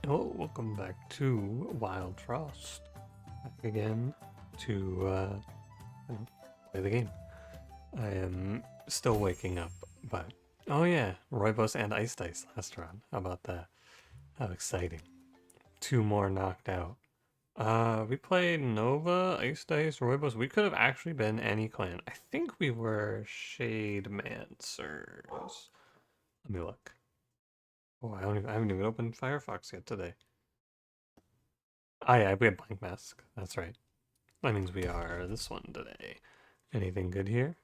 Oh, welcome back to Wildfrost. Back again to you know, play the game. I am still waking up, but oh yeah, Roybos and Ice Dice last round. How about that? How exciting! Two more knocked out. We played Nova, Ice Dice, Roybos. We could have actually been any clan. I think we were Shade Mancers. Let me look. Oh, I haven't even opened Firefox yet today. Ah, yeah, we have Blank Mask. That's right. That means we are this one today. Anything good here?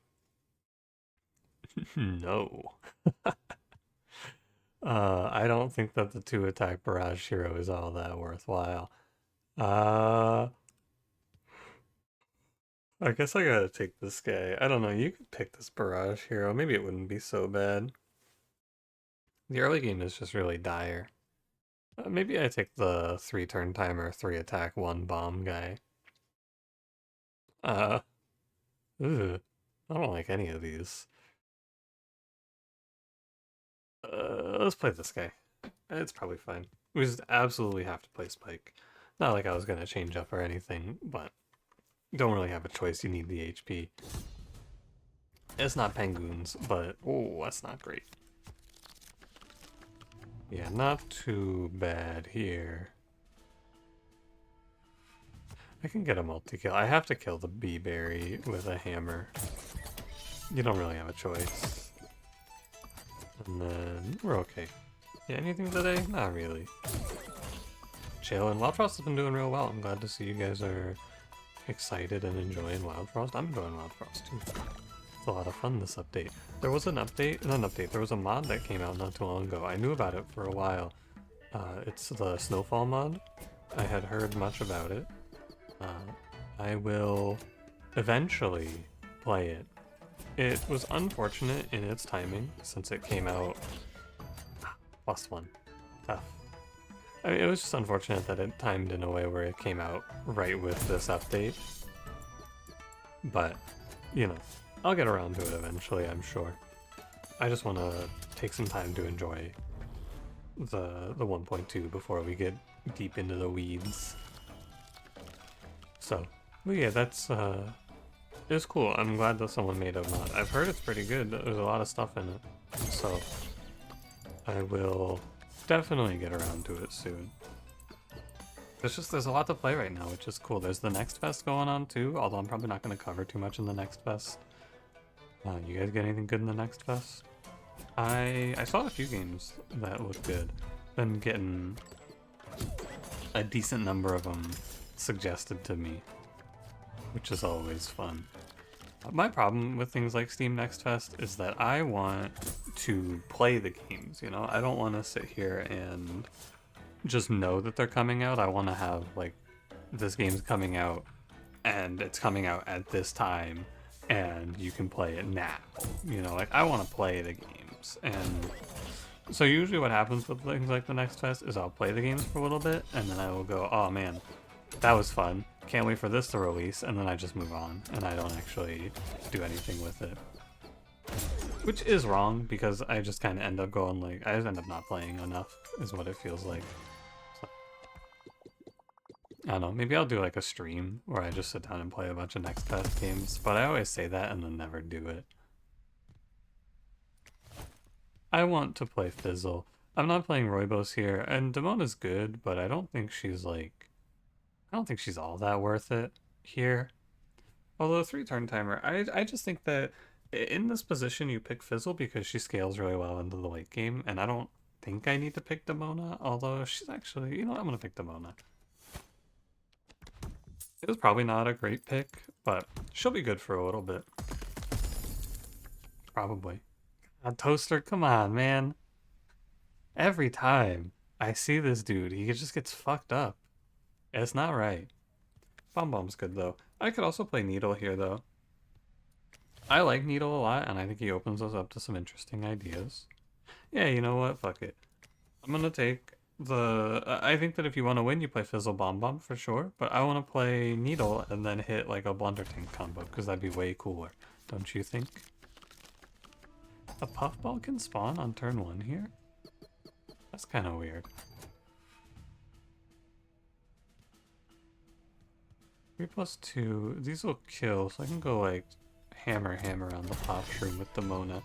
No. I don't think that the 2-attack Barrage Hero is all that worthwhile. Uh, I guess I gotta take this guy. I don't know, you could pick this Barrage Hero. Maybe it wouldn't be so bad. The early game is just really dire. Maybe I take the 3-turn timer, 3-attack, 1 bomb guy. Uh, ugh, I don't like any of these. Let's play this guy. It's probably fine. We just absolutely have to play Spike. Not like I was gonna change up or anything, but don't really have a choice. You need the HP. It's not Penguins, but oh, that's not great. Yeah, not too bad here. I can get a multi-kill. I have to kill the bee berry with a hammer. You don't really have a choice. And then we're okay. Yeah, anything today? Not really. Chill, and Wildfrost has been doing real well. I'm glad to see you guys are excited and enjoying Wildfrost. I'm enjoying Wildfrost too. It's a lot of fun this update. There was an update, not an update, there was a mod that came out not too long ago. I knew about it for a while. It's the Snowfall mod. I had heard much about it. I will eventually play it. It was unfortunate in its timing since it came out +1. Tough. I mean, it was just unfortunate that it timed in a way where it came out right with this update. But, you know, I'll get around to it eventually, I'm sure. I just want to take some time to enjoy the 1.2 before we get deep into the weeds. So, but yeah, that's it's cool. I'm glad that someone made a mod. I've heard it's pretty good. There's a lot of stuff in it, so I will definitely get around to it soon. There's a lot to play right now, which is cool. There's the Next Fest going on too, although I'm probably not going to cover too much in the Next Fest. You guys get anything good in the Next Fest? I saw a few games that looked good. Been getting a decent number of them suggested to me, which is always fun. My problem with things like Steam Next Fest is that I want to play the games, you know? I don't want to sit here and just know that they're coming out. I want to have, like, this game's coming out, and it's coming out at this time, and you can play it now. You know, like, I want to play the games. And so usually what happens with things like the Next Fest is I'll play the games for a little bit, and then I will go, oh man, that was fun. Can't wait for this to release, and then I just move on, and I don't actually do anything with it. Which is wrong, because I just kind of end up going like, I just end up not playing enough, is what it feels like. So, I don't know, maybe I'll do like a stream where I just sit down and play a bunch of Next Fest games, but I always say that and then never do it. I want to play Fizzle. I'm not playing Roybos here, and Dimona's good, but I don't think she's like, I don't think she's all that worth it here. Although 3-turn timer, I just think that in this position you pick Fizzle because she scales really well into the late game, and I don't think I need to pick Dimona, although she's actually, you know what, I'm gonna pick Dimona. It was probably not a great pick, but she'll be good for a little bit. Probably. A toaster, come on, man. Every time I see this dude, he just gets fucked up. It's not right. Bomb Bomb's good though. I could also play Needle here though. I like Needle a lot, and I think he opens us up to some interesting ideas. Yeah, you know what? Fuck it. I'm gonna take the... I think that if you want to win, you play Fizzle Bomb Bomb for sure, but I want to play Needle and then hit like a Blunder Tank combo, because that'd be way cooler. Don't you think? A Puffball can spawn on turn 1 here? That's kind of weird. 3+2. These will kill, so I can go like hammer on the pop shroom with Dimona.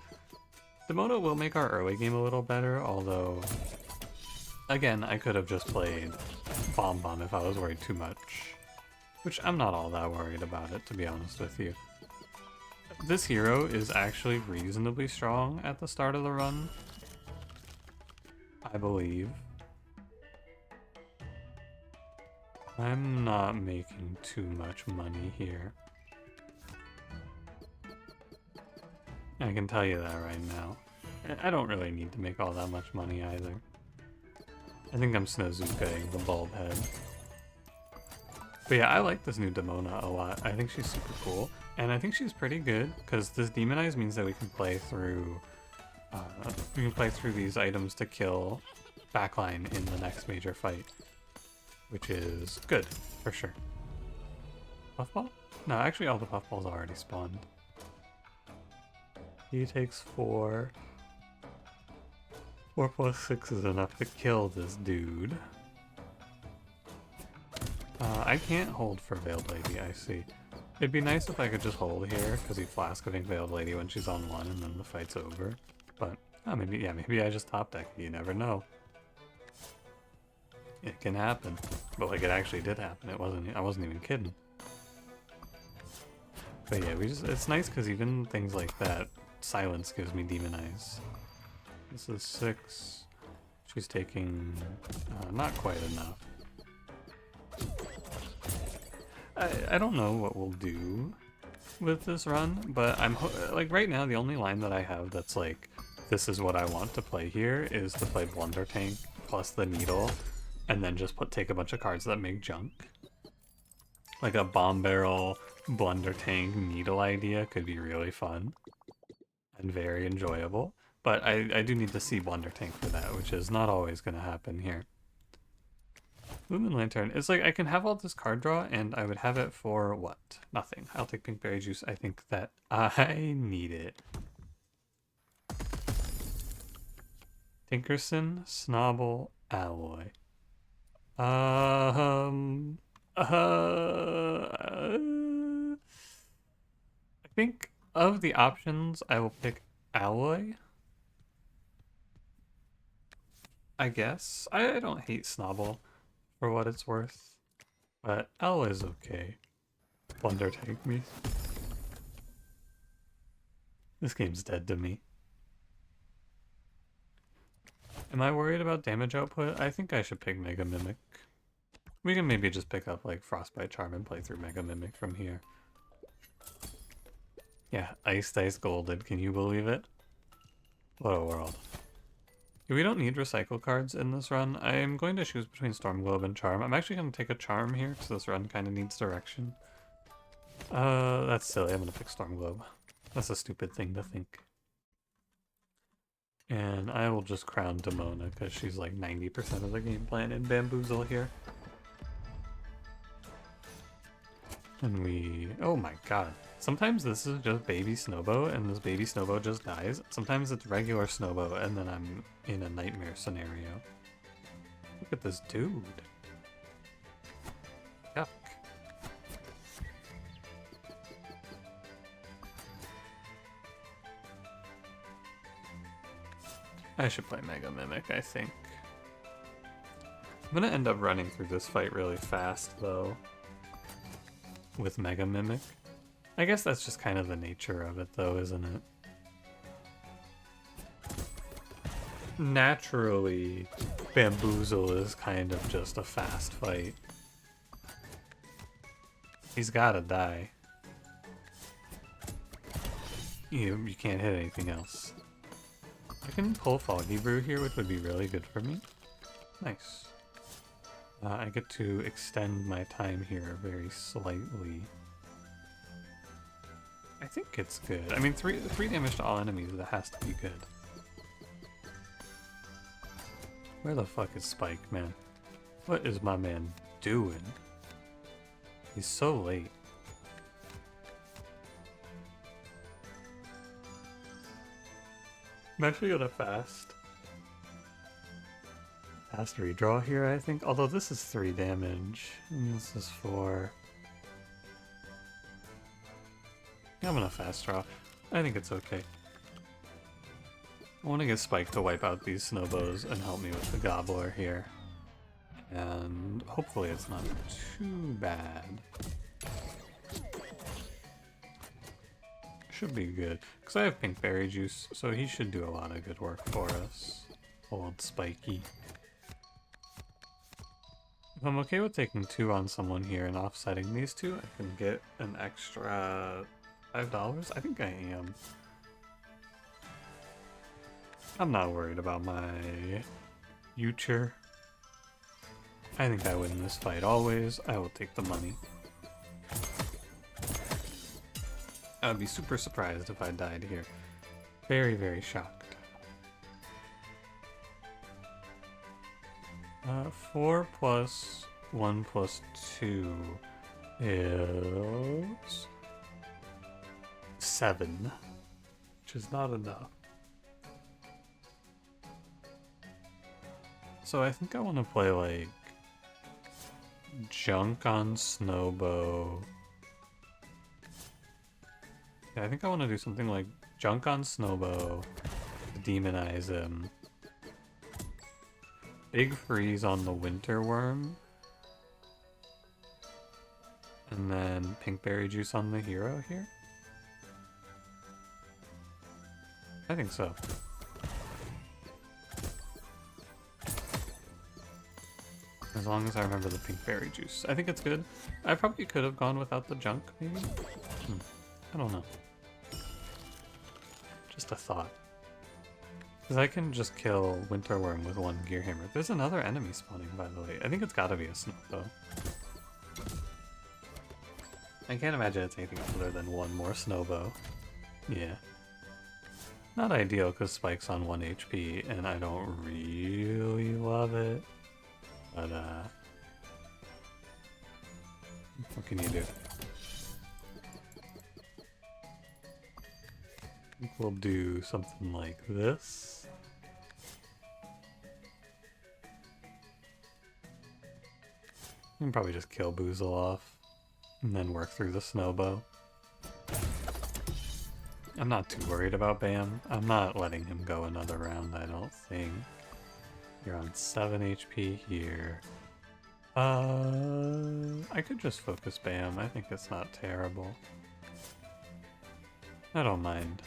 Dimona will make our early game a little better, although again, I could have just played Bomb if I was worried too much. Which I'm not all that worried about it, to be honest with you. This hero is actually reasonably strong at the start of the run, I believe. I'm not making too much money here. I can tell you that right now. I don't really need to make all that much money either. I think I'm Snozukaing the bulb head. But yeah, I like this new Dimona a lot. I think she's super cool. And I think she's pretty good, because this Demonize means that we can play through these items to kill backline in the next major fight. Which is good, for sure. Puffball? No, actually all the puffballs already spawned. He takes 4. 4+6 is enough to kill this dude. I can't hold for Veiled Lady, I see. It'd be nice if I could just hold here, because he'd flask-giving Veiled Lady when she's on 1 and then the fight's over. But, maybe I just top deck, you never know. It can happen. But like, it actually did happen. I wasn't even kidding. But yeah, it's nice because even things like that, silence gives me Demonize. This is 6. She's taking not quite enough. I don't know what we'll do with this run, but I'm like right now the only line that I have that's like, this is what I want to play here is to play Blunder Tank plus the Needle, and then just take a bunch of cards that make junk. Like a Bomb Barrel, Blunder Tank, Needle idea could be really fun and very enjoyable. But I do need to see Blunder Tank for that, which is not always going to happen here. Lumen Lantern. It's like I can have all this card draw and I would have it for what? Nothing. I'll take Pinkberry Juice. I think that I need it. Tinkerson, Snobble, Alloy. I think of the options, I will pick Alloy. I guess. I don't hate Snobble for what it's worth, but Alloy is okay. Blunder Tank me. This game's dead to me. Am I worried about damage output? I think I should pick Mega Mimic. We can maybe just pick up like Frostbite Charm and play through Mega Mimic from here. Yeah, Ice Dice Golded, can you believe it? What a world. We don't need recycle cards in this run. I am going to choose between Storm Globe and Charm. I'm actually going to take a Charm here because this run kind of needs direction. That's silly. I'm going to pick Storm Globe. That's a stupid thing to think. And I will just crown Dimona because she's like 90% of the game plan in Bamboozle here. And we... oh my god. Sometimes this is just baby Snowbow and this baby Snowbow just dies. Sometimes it's regular Snowbow and then I'm in a nightmare scenario. Look at this dude. Yuck. I should play Mega Mimic, I think. I'm gonna end up running through this fight really fast though. With Mega Mimic. I guess that's just kind of the nature of it though, isn't it? Naturally, Bamboozle is kind of just a fast fight. He's gotta die. You can't hit anything else. I can pull Foggy Brew here, which would be really good for me. Nice. I get to extend my time here very slightly. I think it's good. I mean, 3 damage to all enemies, that has to be good. Where the fuck is Spike, man? What is my man doing? He's so late. I'm actually gonna fast redraw here, I think. Although this is 3 damage, and this is 4. I'm gonna fast draw. I think it's okay. I want to get Spike to wipe out these snowbows and help me with the Gobbler here. And hopefully it's not too bad. Should be good. Because I have pink berry juice, so he should do a lot of good work for us. Old Spiky. If I'm okay with taking 2 on someone here and offsetting these 2, I can get an extra $5. I think I am. I'm not worried about my future. I think I win this fight always. I will take the money. I would be super surprised if I died here. Very, very shocked. 4 plus 1 plus 2 is 7, which is not enough. So I think I want to play like junk on Snowbow. Yeah, I think I want to do something like junk on Snowbow, demonize him. Big freeze on the winter worm. And then pink berry juice on the hero here. I think so. As long as I remember the pink berry juice. I think it's good. I probably could have gone without the junk, maybe? I don't know. Just a thought. Because I can just kill Winter Worm with 1 Gear Hammer. There's another enemy spawning, by the way. I think it's gotta be a snow, though. I can't imagine it's anything other than 1 more Snowbow. Yeah. Not ideal, because Spike's on 1 HP, and I don't really love it. But, what can you do? I think we'll do something like this. You can probably just kill Bamboozle off, and then work through the Snowbow. I'm not too worried about Bam. I'm not letting him go another round, I don't think. You're on 7 HP here. I could just focus Bam. I think it's not terrible. I don't mind.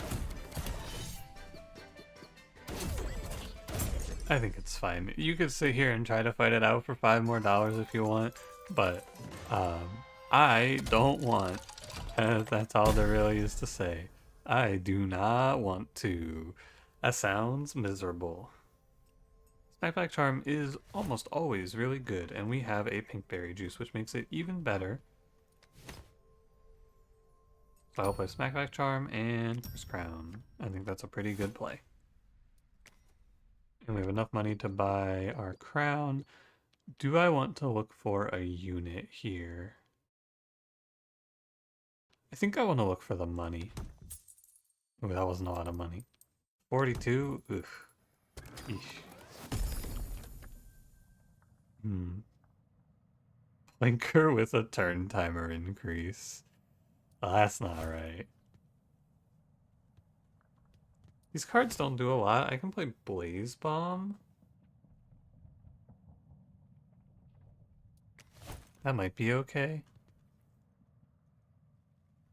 I think it's fine. You could sit here and try to fight it out for $5 more if you want, but I don't want. That's all there really is to say. I do not want to. That sounds miserable. Snackback Charm is almost always really good, and we have a pink berry juice, which makes it even better. So I'll play Smackback Charm and Curse Crown. I think that's a pretty good play. And we have enough money to buy our crown. Do I want to look for a unit here? I think I want to look for the money. Oh, that wasn't a lot of money. 42? Oof. Eesh. Blinker with a turn timer increase. Well, that's not right. These cards don't do a lot. I can play Blaze Bomb. That might be okay.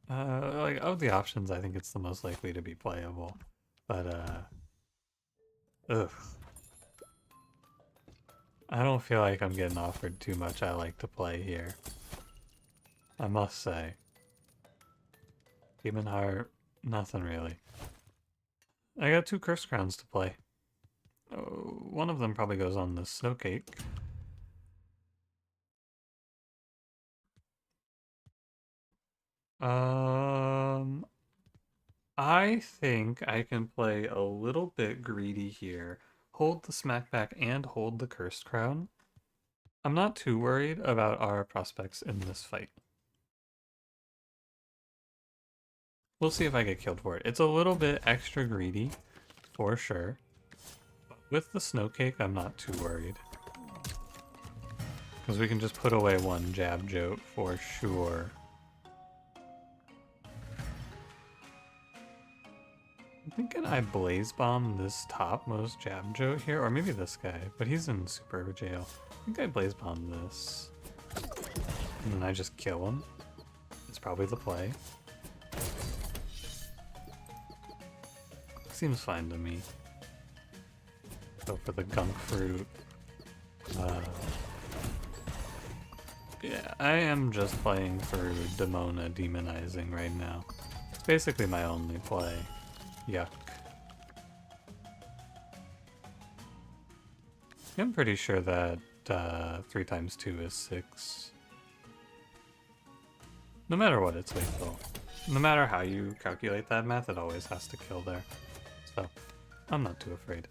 Like, of the options, I think it's the most likely to be playable. But, ugh. I don't feel like I'm getting offered too much I like to play here. I must say. Demon Heart, nothing really. I got 2 Curse Crowns to play. Oh, one of them probably goes on the Snow Cake. I think I can play a little bit greedy here. Hold the Smackback and hold the Cursed Crown. I'm not too worried about our prospects in this fight. We'll see if I get killed for it. It's a little bit extra greedy, for sure. But with the Snow Cake, I'm not too worried. Because we can just put away 1 Jab Jote for sure. reckon I blaze bomb this topmost Jabjo here, or maybe this guy, but he's in super jail. I think I blaze bomb this, and then I just kill him. It's probably the play. Seems fine to me. Go for the gunk fruit. Yeah, I am just playing for Dimona demonizing right now. It's basically my only play. Yuck. I'm pretty sure that 3 times 2 is 6. No matter what, it's lethal. No matter how you calculate that math, it always has to kill there. So, I'm not too afraid.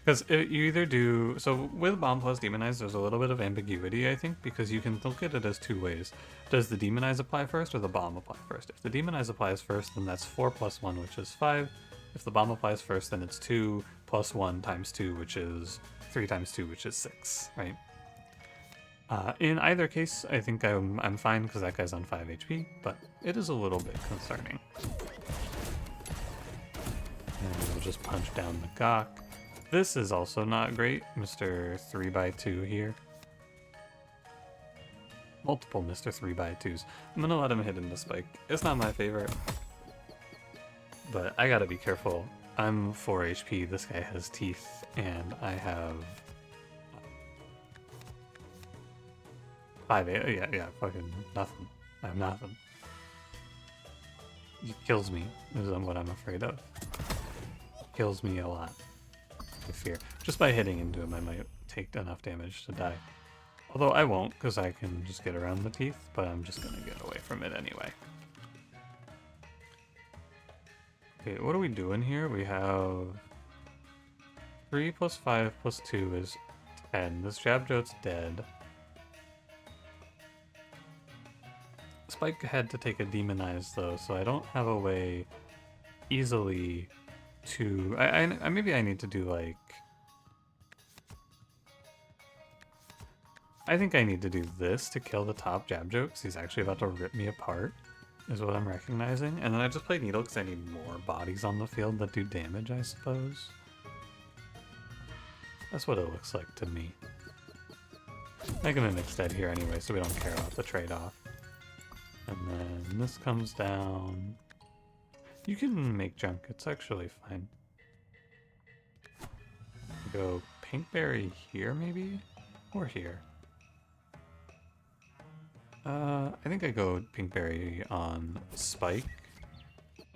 Because you either do... So, with Bomb plus Demonize, there's a little bit of ambiguity, I think, because you can look at it as 2 ways. Does the Demonize apply first, or the Bomb apply first? If the Demonize applies first, then that's 4 plus 1, which is 5. If the Bomb applies first, then it's 2 plus 1 times 2, which is 3 times 2, which is 6, right? In either case, I think I'm fine, because that guy's on 5 HP, but it is a little bit concerning. And we'll just punch down the Gawk. This is also not great, Mr. 3x2 here. Multiple Mr. 3x2s. I'm gonna let him hit into Spike. It's not my favorite, but I gotta be careful. I'm 4 HP, this guy has teeth, and I have 5 yeah, fucking nothing. I have nothing. He kills me, is what I'm afraid of. Kills me a lot. I fear. Just by hitting into him, I might take enough damage to die. Although I won't, because I can just get around the teeth, but I'm just gonna get away from it anyway. Okay, what are we doing here? We have 3 plus 5 plus 2 is 10. This Jabjo's dead. Spike had to take a Demonize though, so I don't have a way easily to... maybe I need to do like... I think I need to do this to kill the top Jabjo, because he's actually about to rip me apart, is what I'm recognizing. And then I just play Needle because I need more bodies on the field that do damage, I suppose. That's what it looks like to me. Make him a mixed dead here anyway, so we don't care about the trade-off. And then this comes down. You can make junk, it's actually fine. Go Pinkberry here, maybe? Or here. I think I go Pinkberry on Spike.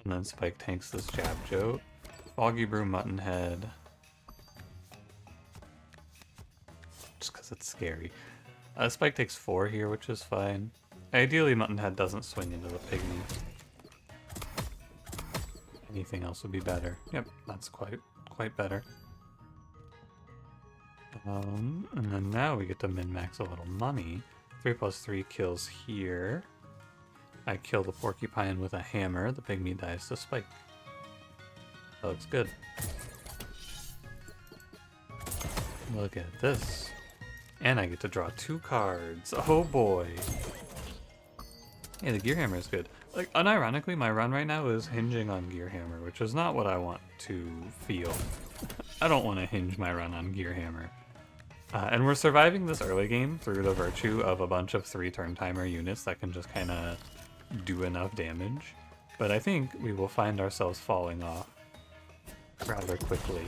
And then Spike tanks this Jabjo. Foggy Brew Muttonhead. Just because it's scary. Spike takes 4 here, which is fine. Ideally, Muttonhead doesn't swing into the pygmy. Anything else would be better. Yep, that's quite better. And then now we get to min-max a little money. 3 plus 3 kills here. I kill the porcupine with a hammer. The pygmy dies to Spike. That looks good. Look at this. And I get to draw 2 cards. Oh boy. Hey, the Gear Hammer is good. Like, unironically, my run right now is hinging on Gear Hammer, which is not what I want to feel. I don't want to hinge my run on Gear Hammer. And we're surviving this early game through the virtue of a bunch of 3 turn timer units that can just kind of do enough damage. But I think we will find ourselves falling off rather quickly.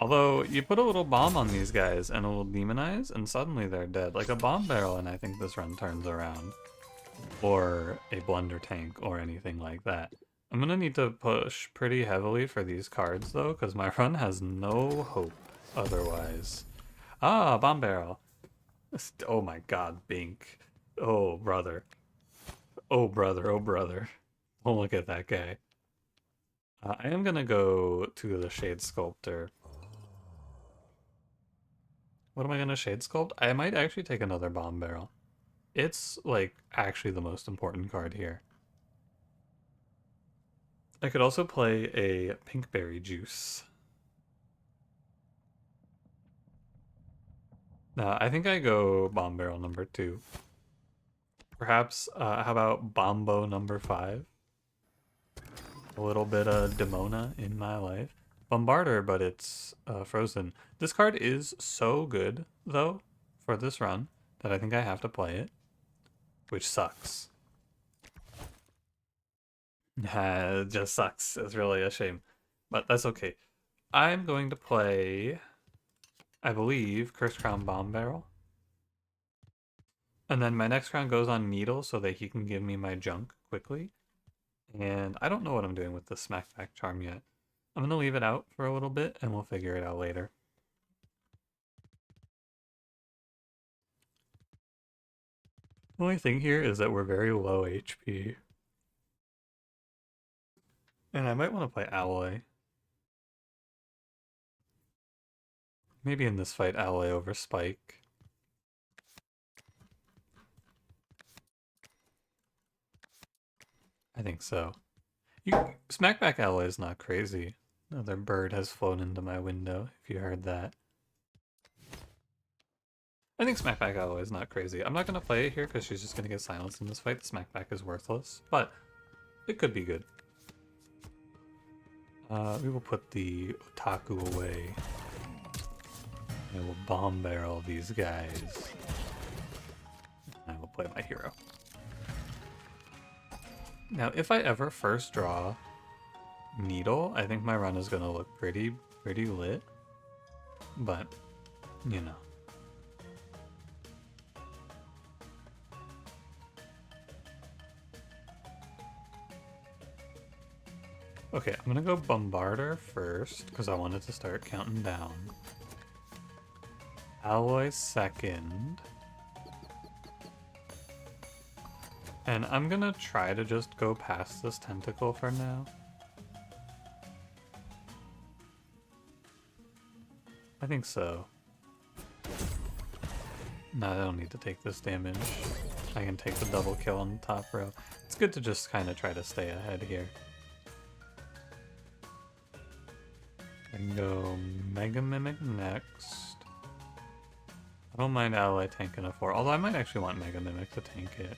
Although, you put a little bomb on these guys and a little demonize, and suddenly they're dead. Like a bomb barrel, and I think this run turns around. Or a blunder tank, or anything like that. I'm gonna need to push pretty heavily for these cards, though, because my run has no hope otherwise. Ah, bomb barrel. Oh my god, Bink. Oh, brother. Oh, brother, oh, brother. Don't look at that guy. I am gonna go to the Shade Sculptor. What am I gonna Shade Sculpt? I might actually take another Bomb Barrel. It's, like, actually the most important card here. I could also play a Pinkberry Juice. I think I go Bomb Barrel number 2. Perhaps, how about Bombo number 5? A little bit of Dimona in my life. Bombarder, but it's frozen. This card is so good, though, for this run, that I think I have to play it, which sucks. It just sucks. It's really a shame, but that's okay. I'm going to play, I believe, Curse Crown Bomb Barrel. And then my next round goes on Needle so that he can give me my junk quickly. And I don't know what I'm doing with the Smackback Charm yet. I'm going to leave it out for a little bit and we'll figure it out later. The only thing here is that we're very low HP. And I might want to play Alloy. Maybe in this fight, Alloy over Spike. I think so. Smackback Alloy is not crazy. Another bird has flown into my window, if you heard that. I think Smackback Alloy is not crazy. I'm not going to play it here because she's just going to get silenced in this fight. The Smackback is worthless, but it could be good. We will put the Otaku away. I will bomb barrel these guys. I will play my hero. Now, if I ever first draw Needle, I think my run is going to look pretty lit. But, you know. Okay, I'm gonna go Bombarder first, because I wanted to start counting down. Alloy second. And I'm gonna try to just go past this tentacle for now. I think so. No, I don't need to take this damage. I can take the double kill on the top row. It's good to just kind of try to stay ahead here. I can go Mega Mimic next. I don't mind Alloy tanking a 4, although I might actually want Mega Mimic to tank it.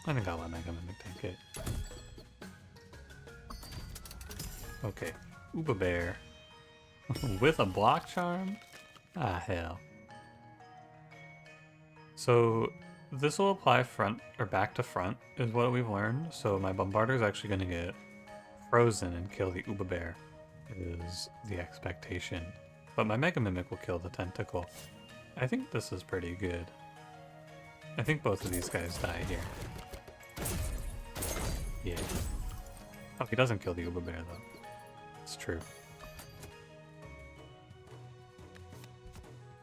I think I'll let Mega Mimic tank it. Okay, Uba Bear. With a block charm? Ah, hell. So this will apply front or back to front is what we've learned. So my Bombarder is actually going to get frozen and kill the Uba Bear is the expectation. But my Mega Mimic will kill the tentacle. I think this is pretty good. I think both of these guys die here. Yeah. Oh, he doesn't kill the Uba Bear though. It's true.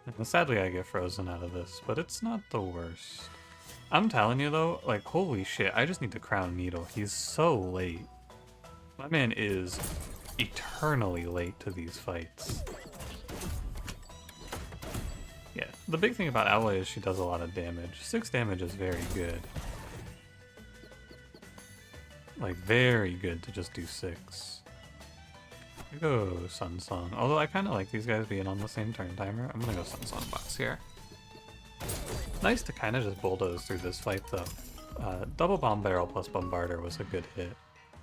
And sadly I get frozen out of this, but it's not the worst. I'm telling you though, like holy shit, I just need to crown Needle. He's so late. My man is eternally late to these fights. Yeah, the big thing about Alloy is she does a lot of damage. 6 damage is very good. Like, very good to just do 6. Here go Sun Song. Although I kind of like these guys being on the same turn timer. I'm gonna go Sun Song box here. Nice to kind of just bulldoze through this fight though. Double Bomb Barrel plus Bombarder was a good hit.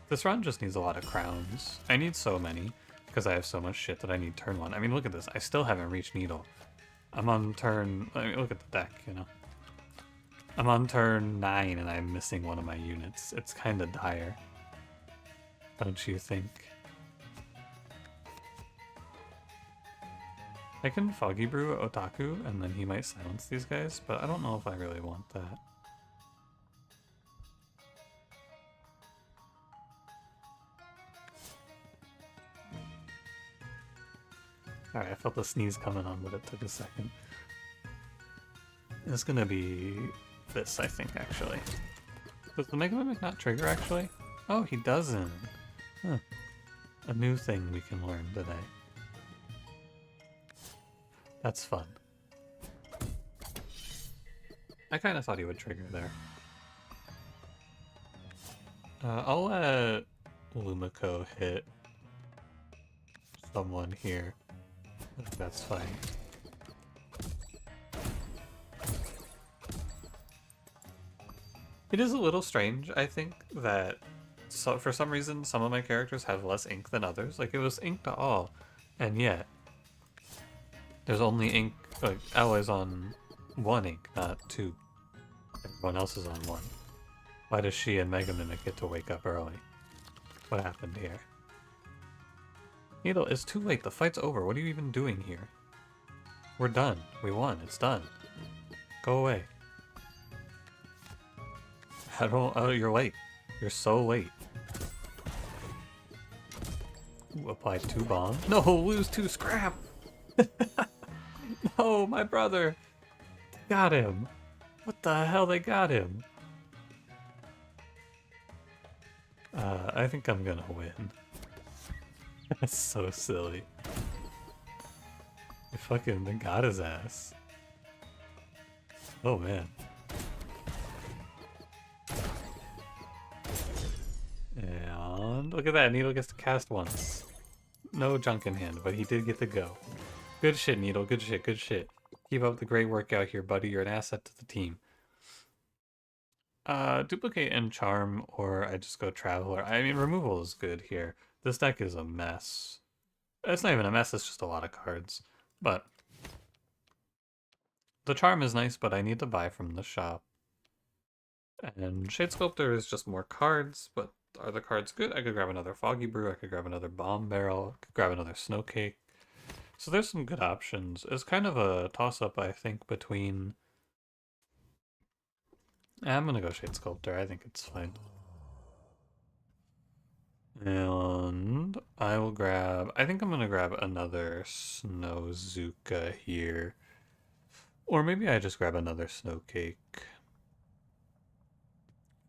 This run just needs a lot of crowns. I need so many, because I have so much shit that I need turn 1. I mean, look at this. I still haven't reached Needle. I'm on turn... I mean, look at the deck, you know. I'm on turn 9 and I'm missing one of my units. It's kind of dire. Don't you think? I can Foggy Brew Otaku and then he might silence these guys, but I don't know if I really want that. Alright, I felt the sneeze coming on, but it took a second. It's gonna be this, I think, actually. Does the Mega Mimic not trigger, actually? Oh, he doesn't. Huh. A new thing we can learn today. That's fun. I kind of thought he would trigger there. I'll let Lumiko hit someone here. I think that's fine. It is a little strange, I think, that for some reason some of my characters have less ink than others. Like, it was ink to all, and yet there's only ink, like, alloys on one ink, not two. Everyone else is on one. Why does she and Mega Mimic get to wake up early? What happened here? Needle, it's too late. The fight's over. What are you even doing here? We're done. We won. It's done. Go away. I don't... Oh, you're late. You're so late. Ooh, apply 2 bombs. No, lose 2 scrap! No, my brother! Got him! What the hell, they got him? I think I'm gonna win. That's so silly. They got his ass. Oh man. And look at that, Needle gets to cast once. No junk in hand, but he did get to go. Good shit, Needle, good shit, good shit. Keep up the great work out here, buddy. You're an asset to the team. Duplicate and Charm, or I just go Traveler. I mean, removal is good here. This deck is a mess. It's not even a mess, it's just a lot of cards. But the Charm is nice, but I need to buy from the shop. And Shade Sculptor is just more cards, but are the cards good? I could grab another Foggy Brew, I could grab another Bomb Barrel, I could grab another Snow Cake. So there's some good options. It's kind of a toss-up, I think, between... I'm gonna go Shade Sculptor, I think it's fine. And I will grab... I think I'm gonna grab another Snowzuka here. Or maybe I just grab another Snow Cake.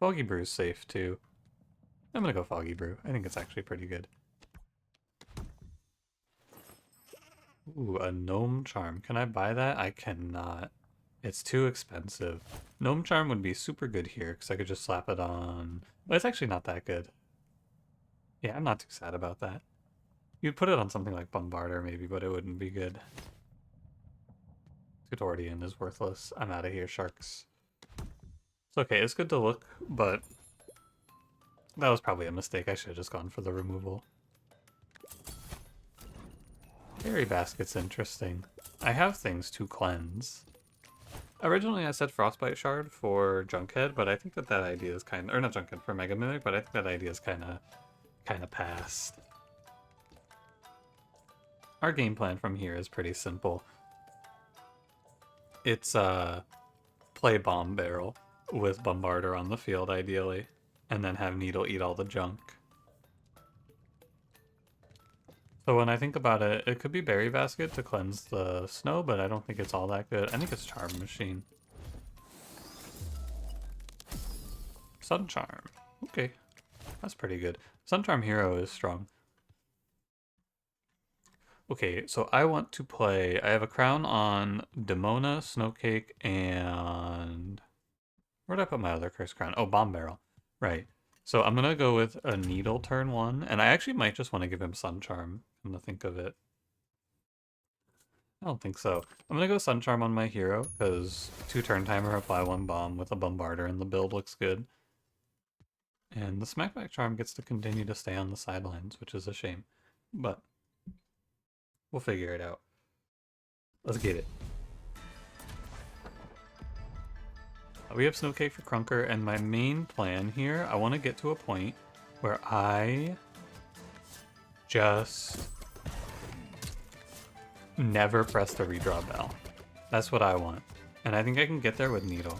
Foggy Brew is safe too. I'm gonna go Foggy Brew. I think it's actually pretty good. Ooh, a Gnome Charm. Can I buy that? I cannot. It's too expensive. Gnome Charm would be super good here, because I could just slap it on... But it's actually not that good. Yeah, I'm not too sad about that. You'd put it on something like Bombarder maybe, but it wouldn't be good. Tutorian is worthless. I'm out of here, sharks. It's okay, it's good to look, but... that was probably a mistake. I should have just gone for the removal. Berry Basket's interesting. I have things to cleanse. Originally I said Frostbite Shard for Junkhead, but I think that idea is kind of... or not Junkhead, for Mega Mimic, but I think that idea is kind of past. Our game plan from here is pretty simple. It's play Bomb Barrel with Bombarder on the field, ideally, and then have Needle eat all the junk. So when I think about it, it could be Berry Basket to cleanse the snow, but I don't think it's all that good. I think it's Charm Machine. Sun Charm. Okay. That's pretty good. Sun Charm Hero is strong. Okay, so I want to play... I have a crown on Dimona, Snowcake, and... where'd I put my other cursed crown? Oh, Bomb Barrel. Right. So I'm gonna go with a Needle turn 1, and I actually might just want to give him Sun Charm, come to think of it. I don't think so. I'm gonna go Sun Charm on my hero, because 2 turn timer, apply 1 bomb with a Bombarder, and the build looks good. And the Smackback Charm gets to continue to stay on the sidelines, which is a shame. But we'll figure it out. Let's get it. We have Snowcake for Crunker, and my main plan here, I want to get to a point where I just never press the redraw bell. That's what I want. And I think I can get there with Needle.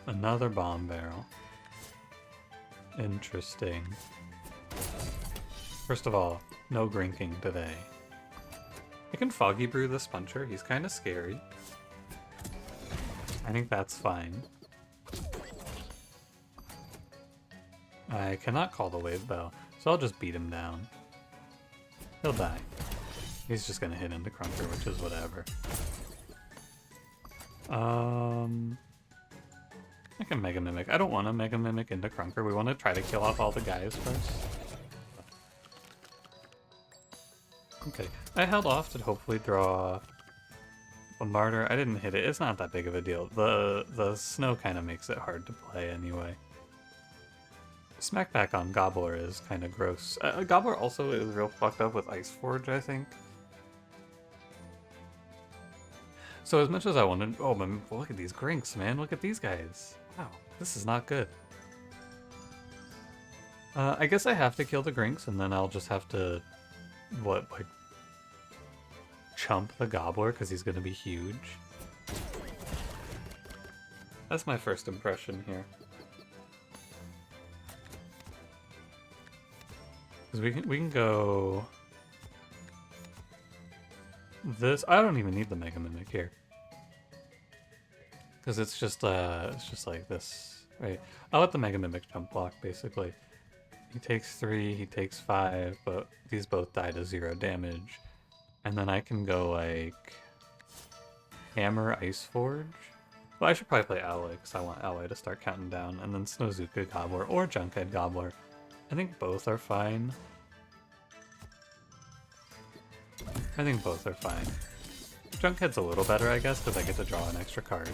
Another Bomb Barrel. Interesting. First of all, no grinking today. I can Foggy Brew the Spuncher. He's kind of scary. I think that's fine. I cannot call the Wave Bell, so I'll just beat him down. He'll die. He's just gonna hit into Crunker, which is whatever. I can Mega Mimic. I don't want to Mega Mimic into Crunker. We want to try to kill off all the guys first. Okay. I held off to hopefully draw Bombarder, I didn't hit it. It's not that big of a deal. The snow kind of makes it hard to play anyway. Smackback on Gobbler is kind of gross. Gobbler also is real fucked up with Ice Forge, I think. So as much as I wanted... Oh, man, look at these Grinks, man. Look at these guys. Wow, this is not good. I guess I have to kill the Grinks, and then I'll just have to... What, like... chump the Gobbler, because he's going to be huge. That's my first impression here. Because we can go... This... I don't even need the Mega Mimic here. Because it's just like this, right? I'll let the Mega Mimic jump block, basically. He takes 3, he takes 5, but these both die to 0 damage. And then I can go, like... Hammer Ice Forge? Well, I should probably play Alloy, because I want Alloy to start counting down. And then Snowzuka Gobbler, or Junkhead Gobbler. I think both are fine. I think both are fine. Junkhead's a little better, I guess, because I get to draw an extra card.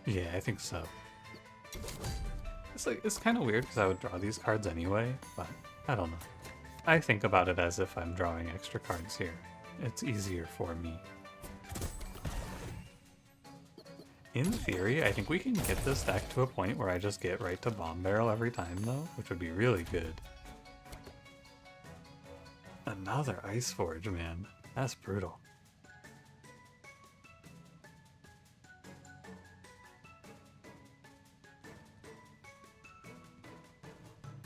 Yeah, I think so. It's kind of weird because I would draw these cards anyway, but I don't know. I think about it as if I'm drawing extra cards here. It's easier for me. In theory, I think we can get this deck to a point where I just get right to Bomb Barrel every time, though, which would be really good. Another Ice Forge, man. That's brutal.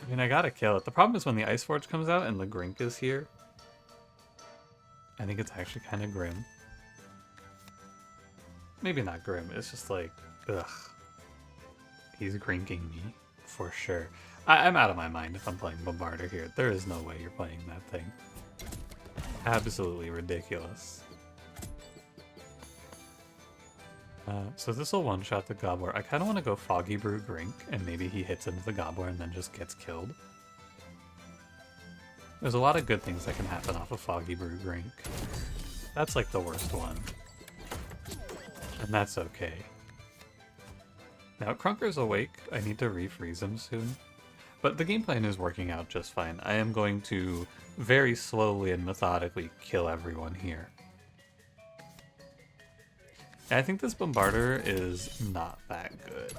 I mean, I gotta kill it. The problem is when the Ice Forge comes out and the Grink is here. I think it's actually kind of grim. Maybe not grim, it's just like, ugh. He's Grinking me, for sure. I'm out of my mind if I'm playing Bombarder here. There is no way you're playing that thing. Absolutely ridiculous. So this will one-shot the Gobbler. I kind of want to go Foggy Brew Grink, and maybe he hits into the Gobbler and then just gets killed. There's a lot of good things that can happen off of Foggy Brew Grink. That's like the worst one. And that's okay. Now, Krunker's awake. I need to refreeze him soon. But the game plan is working out just fine. I am going to very slowly and methodically kill everyone here. I think this Bombarder is not that good.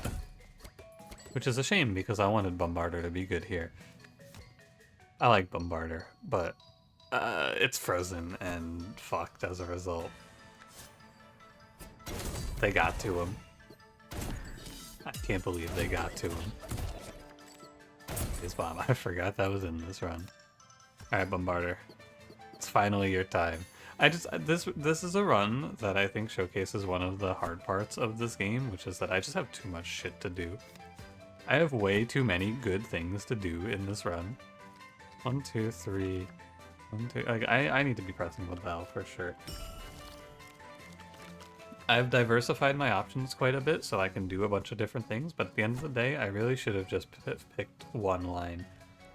Which is a shame because I wanted Bombarder to be good here. I like Bombarder, but it's frozen and fucked as a result. They got to him. I can't believe they got to him. His bomb, I forgot that was in this run. Alright, Bombarder. It's finally your time. This is a run that I think showcases one of the hard parts of this game, which is that I just have too much shit to do. I have way too many good things to do in this run. 1, 2, 3... 1, 2... Like, I need to be pressing the bell for sure. I've diversified my options quite a bit so I can do a bunch of different things, but at the end of the day, I really should have just picked one line.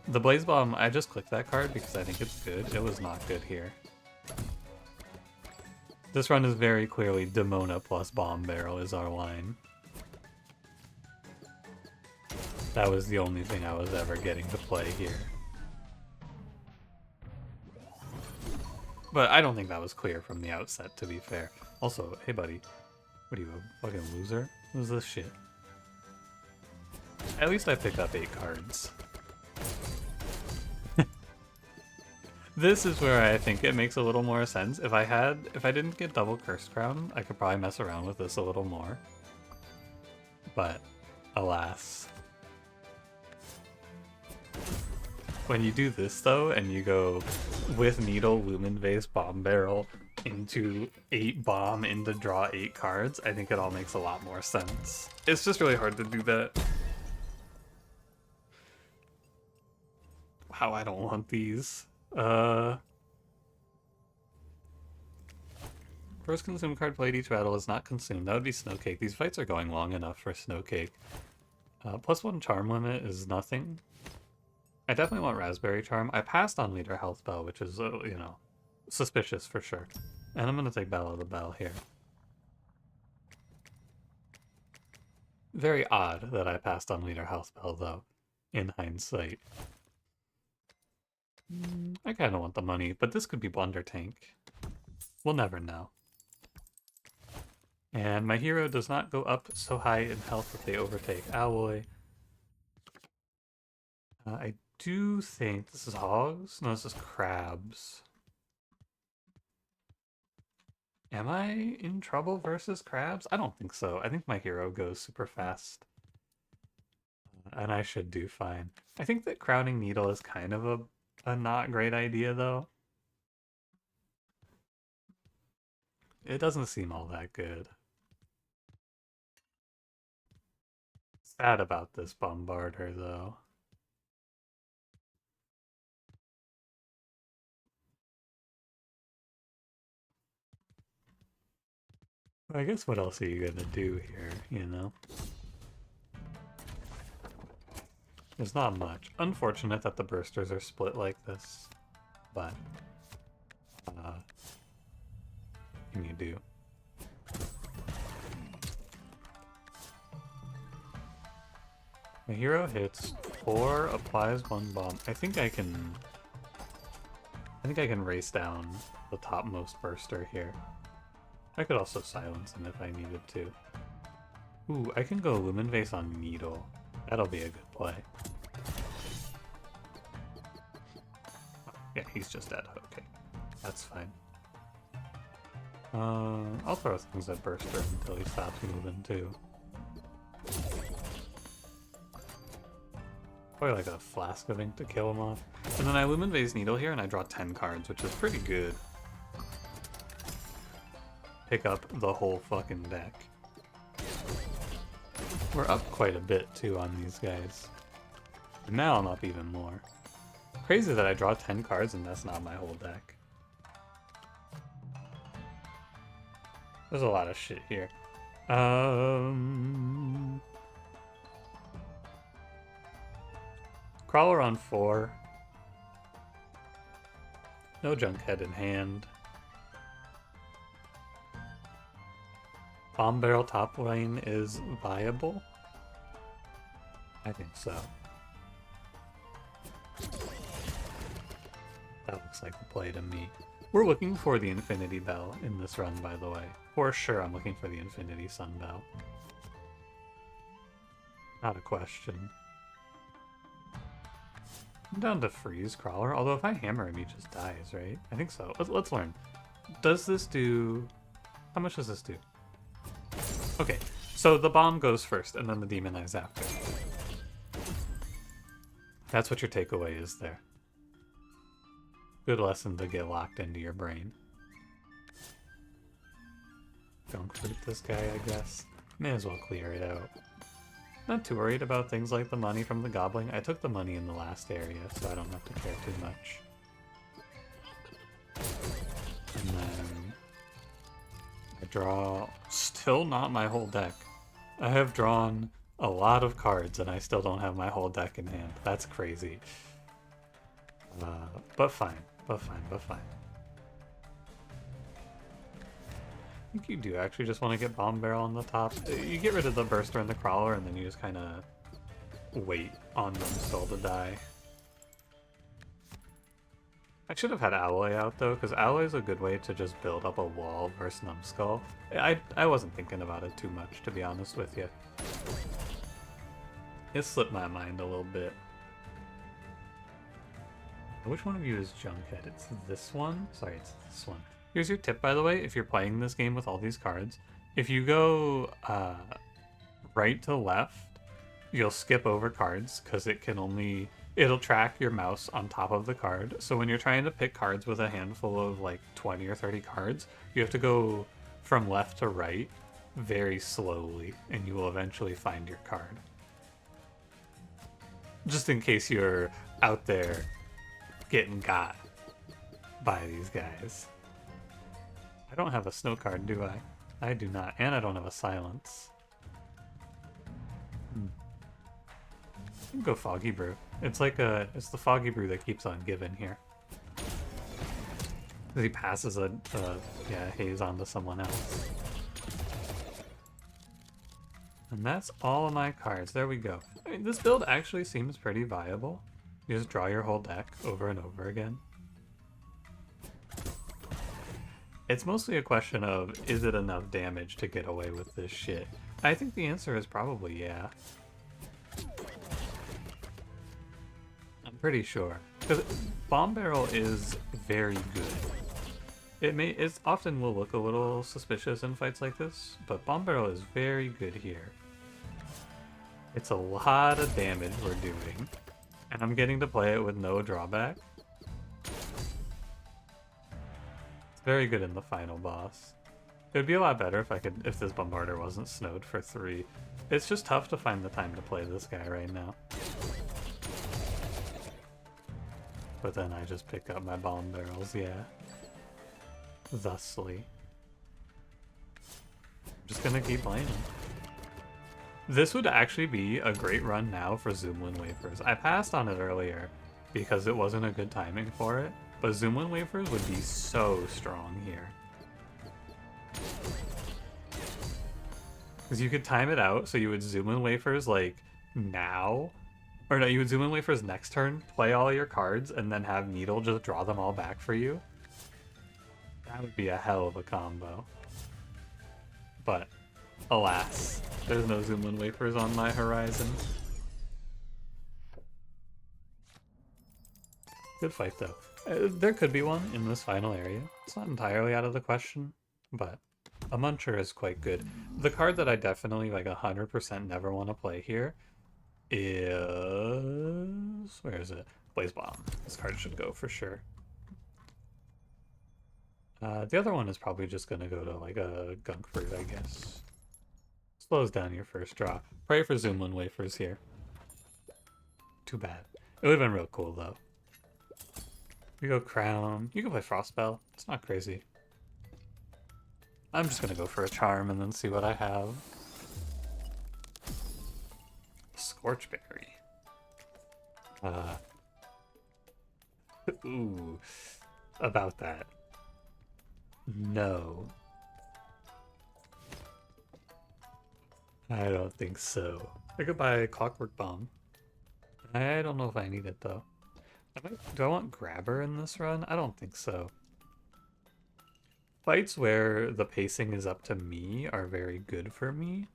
The Blaze Bomb, I just clicked that card because I think it's good. It was not good here. This run is very clearly Dimona plus Bomb Barrel is our line. That was the only thing I was ever getting to play here. But I don't think that was clear from the outset, to be fair. Also, hey buddy, what are you, a fucking loser? What is this shit? At least I picked up 8 cards. This is where I think it makes a little more sense. If I didn't get double Curse Crown, I could probably mess around with this a little more. But, alas. When you do this though, and you go with Needle, Lumen Vase, Bomb Barrel, into 8 bomb, into draw 8 cards, I think it all makes a lot more sense. It's just really hard to do that. Wow, I don't want these. First consumed card played each battle is not consumed. That would be Snowcake. These fights are going long enough for Snowcake. +1 charm limit is nothing. I definitely want Raspberry Charm. I passed on Leader Health Bell, which is, you know, suspicious for sure. And I'm going to take Bell of the Bell here. Very odd that I passed on Leader Health Bell, though, in hindsight. I kind of want the money, but this could be Blunder Tank. We'll never know. And my hero does not go up so high in health if they overtake Alloy. I do think this is hogs? No, this is crabs. Am I in trouble versus crabs? I don't think so. I think my hero goes super fast. And I should do fine. I think that Crowning Needle is kind of a not great idea, though. It doesn't seem all that good. Sad about this Bombarder, though. I guess what else are you gonna do here, you know? There's not much. Unfortunate that the bursters are split like this, but what can you do? My hero hits 4, applies 1 bomb. I think I can race down the topmost burster here. I could also silence him if I needed to. Ooh, I can go Lumen Vase on Needle. That'll be a good play. Oh, yeah, he's just dead. Okay, that's fine. I'll throw things at Burster until he stops moving too. Probably like a Flask of Ink to kill him off. And then I Lumen Vase Needle here and I draw 10 cards, which is pretty good. Pick up the whole fucking deck. We're up quite a bit too on these guys. And now I'm up even more. Crazy that I draw 10 cards and that's not my whole deck. There's a lot of shit here. Crawler on 4. No Junkhead in hand. Bomb Barrel top lane is viable? I think so. That looks like the play to me. We're looking for the Infinity Bell in this run, by the way. For sure, I'm looking for the Infinity Sun Bell. Not a question. I'm down to freeze Crawler, although if I hammer him, he just dies, right? I think so. Let's learn. Does this do... How much does this do? Okay, so the bomb goes first, and then the demonize after. That's what your takeaway is there. Good lesson to get locked into your brain. Don't fruit this guy, I guess. May as well clear it out. Not too worried about things like the money from the gobbling. I took the money in the last area, so I don't have to care too much. And then I draw... Still not my whole deck. I have drawn a lot of cards and I still don't have my whole deck in hand. That's crazy. But fine. But fine. I think you do actually just want to get Bomb Barrel on the top. You get rid of the Burster and the Crawler and then you just kind of wait on them still to die. I should have had Alloy out though, because Alloy is a good way to just build up a wall versus Numbskull. I wasn't thinking about it too much, to be honest with you. It slipped my mind a little bit. Which one of you is Junkhead? It's this one? Sorry, it's this one. Here's your tip, by the way, if you're playing this game with all these cards. If you go right to left, you'll skip over cards, because it can only... It'll track your mouse on top of the card. So when you're trying to pick cards with a handful of like 20 or 30 cards, you have to go from left to right very slowly, and you will eventually find your card. Just in case you're out there getting got by these guys. I don't have a snow card, do I? I do not, and I don't have a silence. You can go Foggy Brew. It's it's the Foggy Brew that keeps on giving here. He passes a haze on to someone else. And that's all of my cards. There we go. I mean, this build actually seems pretty viable. You just draw your whole deck over and over again. It's mostly a question of, is it enough damage to get away with this shit? I think the answer is probably yeah. I'm pretty sure. Because Bomb Barrel is very good. It often will look a little suspicious in fights like this, but Bomb Barrel is very good here. It's a lot of damage we're doing, and I'm getting to play it with no drawback. It's very good in the final boss. It would be a lot better if this Bombarder wasn't snowed for 3. It's just tough to find the time to play this guy right now. But then I just pick up my Bomb Barrels, yeah. Thusly. I'm just gonna keep playing them. This would actually be a great run now for Zoomlin Wafers. I passed on it earlier because it wasn't a good timing for it, but Zoomlin Wafers would be so strong here. Because you could time it out, so you would Zoomlin Wafers like now, or no, you would Zoomlin Wafers next turn, play all your cards, and then have Needle just draw them all back for you. That would be a hell of a combo. But, alas, there's no Zoomlin Wafers on my horizon. Good fight, though. There could be one in this final area. It's not entirely out of the question, but a Muncher is quite good. The card that I definitely, like, 100% never want to play here is... where is it? Blaze Bomb. This card should go for sure. The other one is probably just going to go to, like, a Gunk Fruit, I guess. Slows down your first draw. Pray for Zoomlin Wafers here. Too bad. It would have been real cool, though. We go Crown. You can play Frostbell. It's not crazy. I'm just going to go for a Charm and then see what I have. Scorchberry. Ooh. About that. No. I don't think so. I could buy a Clockwork Bomb. I don't know if I need it, though. Do I want Grabber in this run? I don't think so. Fights where the pacing is up to me are very good for me.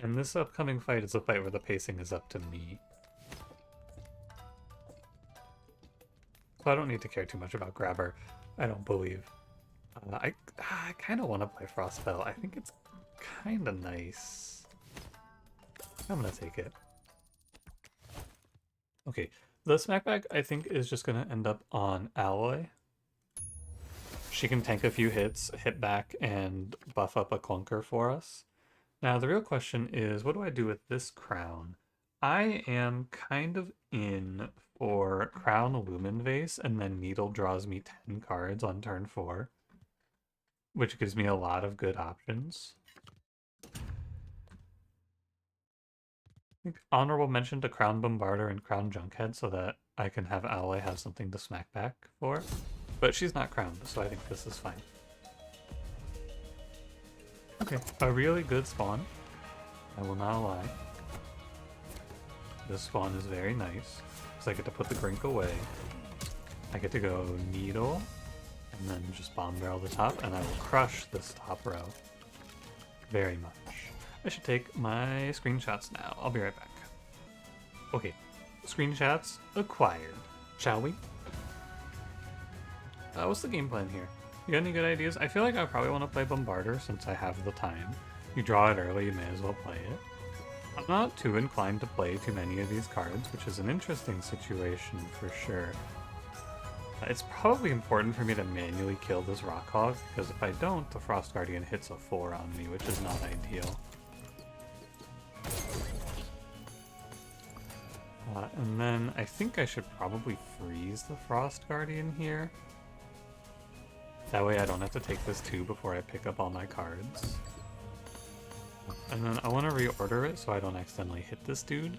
And this upcoming fight is a fight where the pacing is up to me. So I don't need to care too much about Grabber. I don't believe. I kind of want to play Frostbell. I think it's kind of nice. I'm going to take it. Okay, the Smackback I think is just going to end up on Alloy. She can tank a few hits, hit back, and buff up a Clunker for us. Now the real question is, what do I do with this Crown? I am kind of in for Crown Lumen Vase, and then Needle draws me 10 cards on turn 4, which gives me a lot of good options. I think honorable mention to Crown Bombarder and Crown Junkhead so that I can have Alloy have something to smack back for. But she's not crowned, so I think this is fine. Okay, a really good spawn. I will not lie. This spawn is very nice, because I get to put the Grink away. I get to go Needle, and then just Bomb Barrel the top, and I will crush this top row. Very much. I should take my screenshots now. I'll be right back. Okay, screenshots acquired. Shall we? What's the game plan here? You got any good ideas? I feel like I probably want to play Bombarder since I have the time. You draw it early, you may as well play it. I'm not too inclined to play too many of these cards, which is an interesting situation for sure. It's probably important for me to manually kill this Rockhog, because if I don't, the Frost Guardian hits a 4 on me, which is not ideal. And then I think I should probably freeze the Frost Guardian here. That way I don't have to take this 2 before I pick up all my cards. And then I want to reorder it so I don't accidentally hit this dude.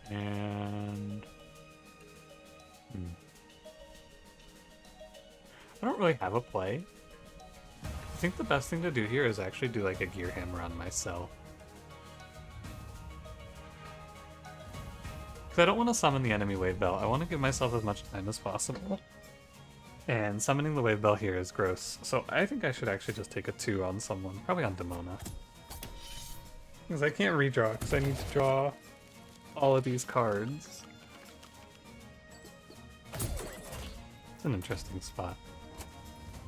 And... I don't really have a play. I think the best thing to do here is actually do like a gear hammer on myself. Because I don't want to summon the enemy wave bell. I want to give myself as much time as possible. And summoning the wave bell here is gross. So I think I should actually just take a 2 on someone. Probably on Dimona. Because I can't redraw because I need to draw all of these cards. It's an interesting spot.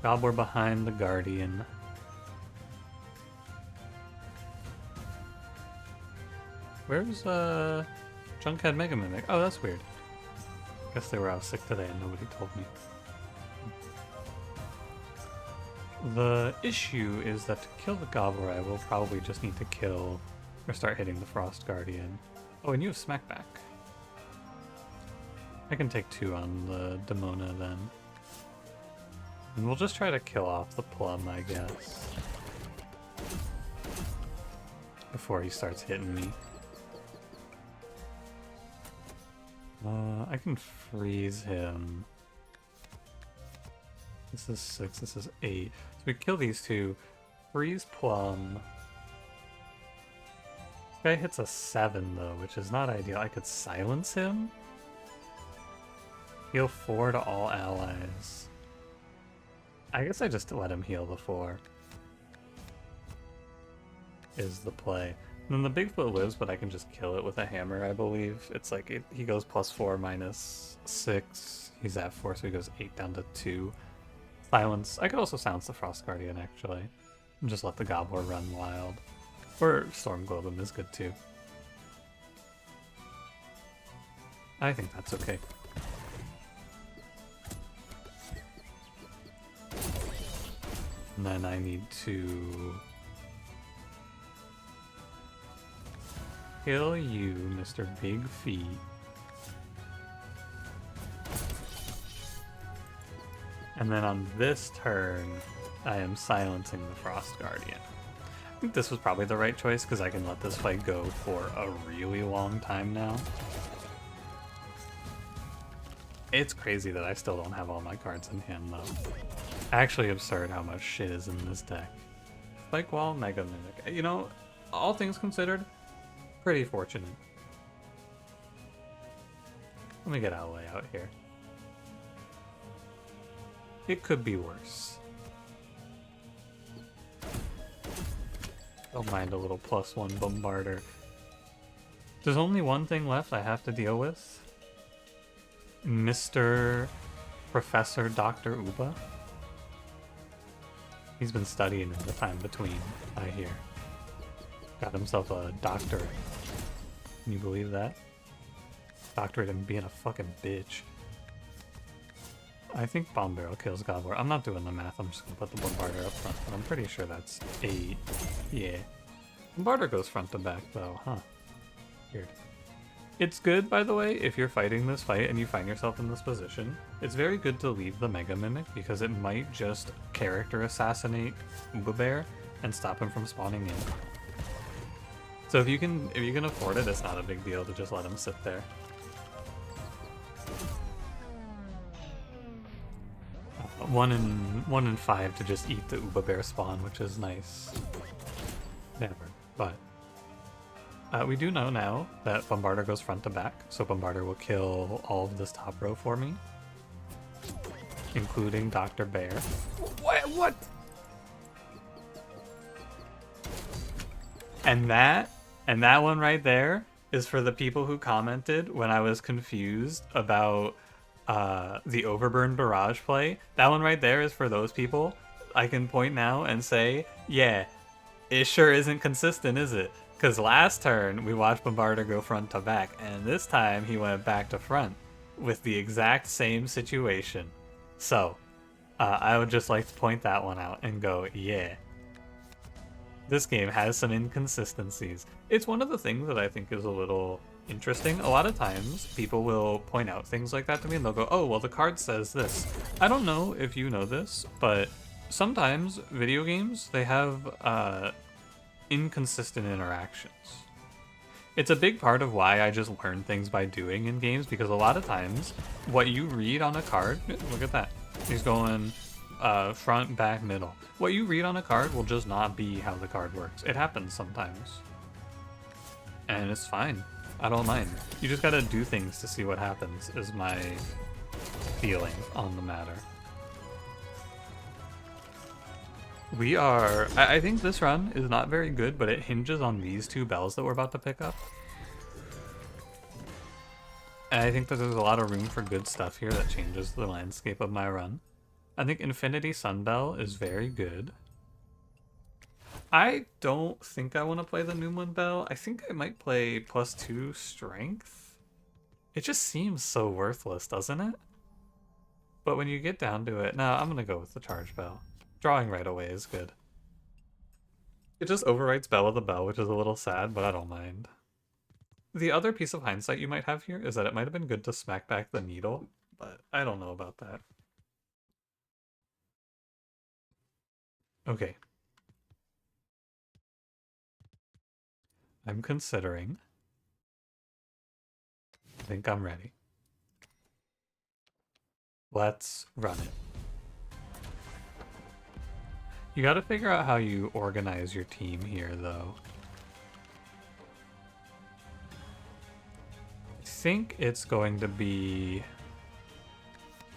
Gobbler behind the Guardian. Where's Junkhead Mega Mimic? Oh, that's weird. Guess they were out sick today and nobody told me. The issue is that to kill the Gobbler, I will probably just need to kill or start hitting the Frost Guardian. Oh, and you have Smackback. I can take 2 on the Dimona then. And we'll just try to kill off the Plum, I guess. Before he starts hitting me. I can freeze him. This is 6, this is 8. So we kill these 2. Freeze Plum. This guy hits a 7 though, which is not ideal. I could silence him. Heal 4 to all allies. I guess I just let him heal the 4. Is the play. And then the Bigfoot lives, but I can just kill it with a hammer, I believe. It's like, he goes +4, -6. He's at 4, so he goes 8 down to 2. Silence. I could also silence the Frost Guardian, actually. And just let the Gobbler run wild. Or Storm Globe him is good, too. I think that's okay. And then I need to kill you, Mr. Big Feet. And then on this turn, I am silencing the Frost Guardian. I think this was probably the right choice because I can let this fight go for a really long time now. It's crazy that I still don't have all my cards in hand though. Actually absurd how much shit is in this deck. Spike Wall, Mega Mimic. You know, all things considered, pretty fortunate. Let me get Owlay out here. It could be worse. Don't mind a little +1 Bombarder. There's only one thing left I have to deal with. Mr. Professor Dr. Uba. He's been studying in the time between, I hear. Got himself a doctorate. Can you believe that? Doctorate in being a fucking bitch. I think Bomb Barrel kills Gobbler. I'm not doing the math, I'm just gonna put the Bombarder up front, but I'm pretty sure that's 8. Yeah. Bombarder goes front to back though, huh? Weird. It's good, by the way, if you're fighting this fight and you find yourself in this position. It's very good to leave the Mega Mimic because it might just character assassinate Uba Bear and stop him from spawning in. So if you can afford it, it's not a big deal to just let him sit there. One in 5 to just eat the Uba Bear spawn, which is nice. Never, but we do know now that Bombarder goes front to back, so Bombarder will kill all of this top row for me, including Dr. Bear. What? And that one right there is for the people who commented when I was confused about the Overburn Barrage play. That one right there is for those people. I can point now and say, yeah, it sure isn't consistent, is it? Because last turn, we watched Bombarder go front to back, and this time he went back to front with the exact same situation. So, I would just like to point that one out and go, yeah. This game has some inconsistencies. It's one of the things that I think is a little interesting. A lot of times, people will point out things like that to me, and they'll go, oh, well, the card says this. I don't know if you know this, but sometimes video games, they have inconsistent interactions. It's a big part of why I just learn things by doing in games, because a lot of times what you read on a card, look at that, he's going front, back, middle. What you read on a card will just not be how the card works. It happens sometimes. And it's fine. I don't mind. You just gotta do things to see what happens, is my feeling on the matter. We are... I think this run is not very good, but it hinges on these two bells that we're about to pick up. And I think that there's a lot of room for good stuff here that changes the landscape of my run. I think Infinity Sunbell is very good. I don't think I want to play the Newman Bell. I think I might play +2 Strength. It just seems so worthless, doesn't it? But when you get down to it... No, I'm going to go with the Charge Bell. Drawing right away is good. It just overwrites Bell with a Bell, which is a little sad, but I don't mind. The other piece of hindsight you might have here is that it might have been good to smack back the Needle, but I don't know about that. Okay. I'm considering. I think I'm ready. Let's run it. You gotta figure out how you organize your team here, though. I think it's going to be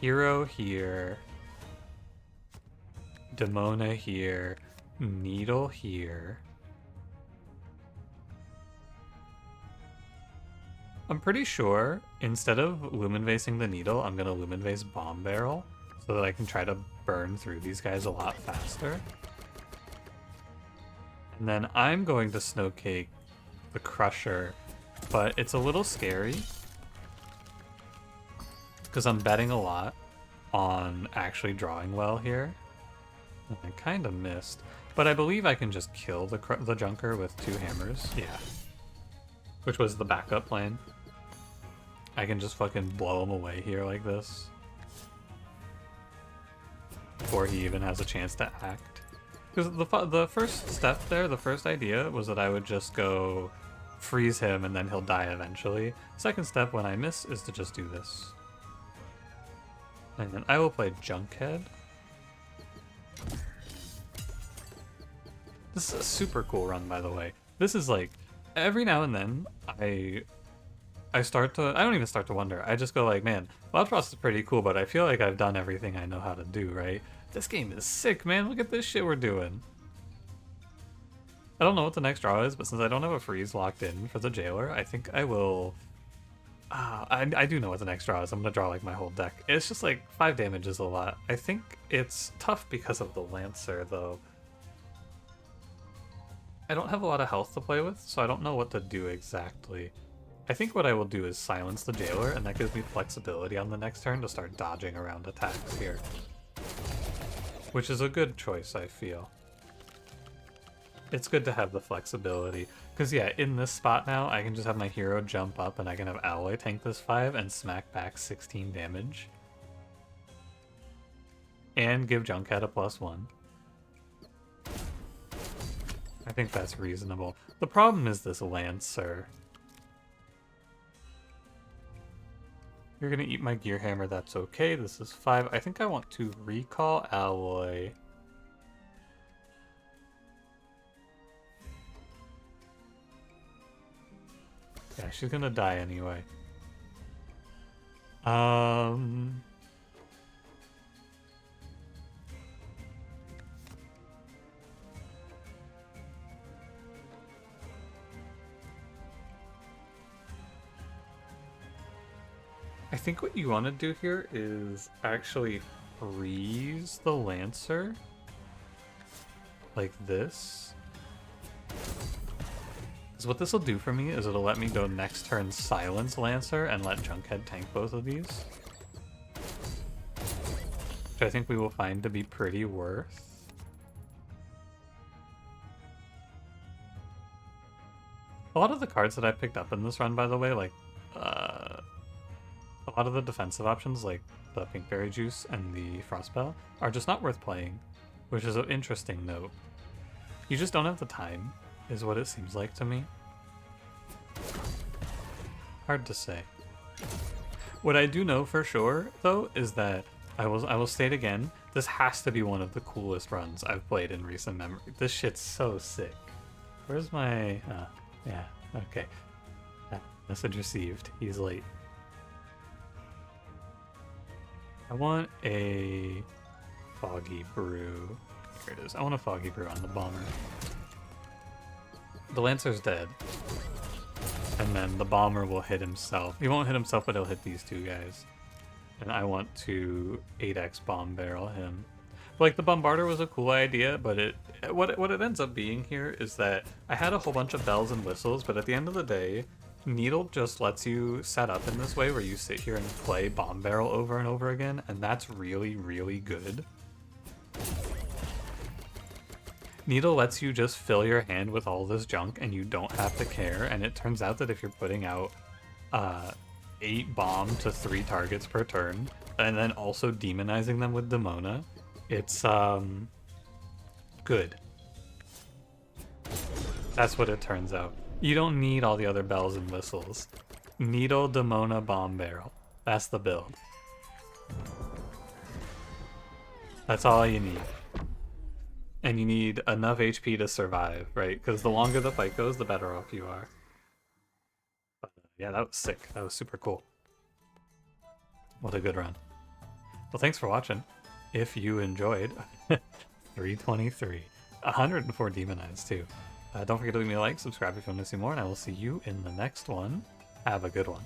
Hero here, Dimona here, Needle here. I'm pretty sure instead of Lumen Vasing the Needle, I'm gonna Lumen Vase Bomb Barrel so that I can try to burn through these guys a lot faster. And then I'm going to Snowcake the Crusher, but it's a little scary because I'm betting a lot on actually drawing well here. And I kind of missed, but I believe I can just kill the Junker with 2 hammers. Yeah. Which was the backup plan. I can just fucking blow him away here like this. Before he even has a chance to act. Because the first step there, the first idea, was that I would just go freeze him and then he'll die eventually. Second step, when I miss, is to just do this. And then I will play Junkhead. This is a super cool run, by the way. This is like, every now and then, I start to, I don't even start to wonder. I just go like, man, Wildfrost is pretty cool, but I feel like I've done everything I know how to do, right? This game is sick, man. Look at this shit we're doing. I don't know what the next draw is, but since I don't have a freeze locked in for the Jailer, I think I will... I do know what the next draw is. I'm going to draw like my whole deck. It's just like 5 damage is a lot. I think it's tough because of the Lancer, though. I don't have a lot of health to play with, so I don't know what to do exactly. I think what I will do is silence the Jailer, and that gives me flexibility on the next turn to start dodging around attacks here. Which is a good choice, I feel. It's good to have the flexibility. Because yeah, in this spot now, I can just have my hero jump up and I can have Alloy tank this 5 and smack back 16 damage. And give Junkhead a +1. I think that's reasonable. The problem is this Lancer. You're gonna eat my Gear Hammer, that's okay. This is 5. I think I want to recall Alloy. Yeah, she's gonna die anyway. I think what you want to do here is actually freeze the Lancer like this. Because what this will do for me is it'll let me go next turn silence Lancer and let Junkhead tank both of these. Which I think we will find to be pretty worth. A lot of the cards that I picked up in this run, by the way, like, a lot of the defensive options, like the Pink Berry Juice and the Frostbell, are just not worth playing, which is an interesting note. You just don't have the time. is what it seems like to me. Hard to say. What I do know for sure, though, is that I will state again, this has to be one of the coolest runs I've played in recent memory. This shit's so sick. Where's my... yeah, okay. Message received. He's late. I want a foggy brew. Here it is. I want a foggy brew on the bomber. The Lancer's dead. And then the bomber will hit himself. He won't hit himself, but he'll hit these two guys. And I want to 8x bomb barrel him. Like, the bombarder was a cool idea, but what it ends up being here is that I had a whole bunch of bells and whistles, but at the end of the day, Needle just lets you set up in this way where you sit here and play bomb barrel over and over again, and that's really, really good. Needle lets you just fill your hand with all this junk and you don't have to care, and it turns out that if you're putting out 8 bomb to 3 targets per turn, and then also demonizing them with Dimona, it's good. That's what it turns out. You don't need all the other bells and whistles. Needle, Dimona, Bomb Barrel. That's the build. That's all you need. And you need enough HP to survive, right? Because the longer the fight goes, the better off you are. But, yeah, that was sick. That was super cool. What a good run. Well, thanks for watching. If you enjoyed, 323. 104 demonized, too. Don't forget to leave me a like, subscribe if you want to see more, and I will see you in the next one. Have a good one.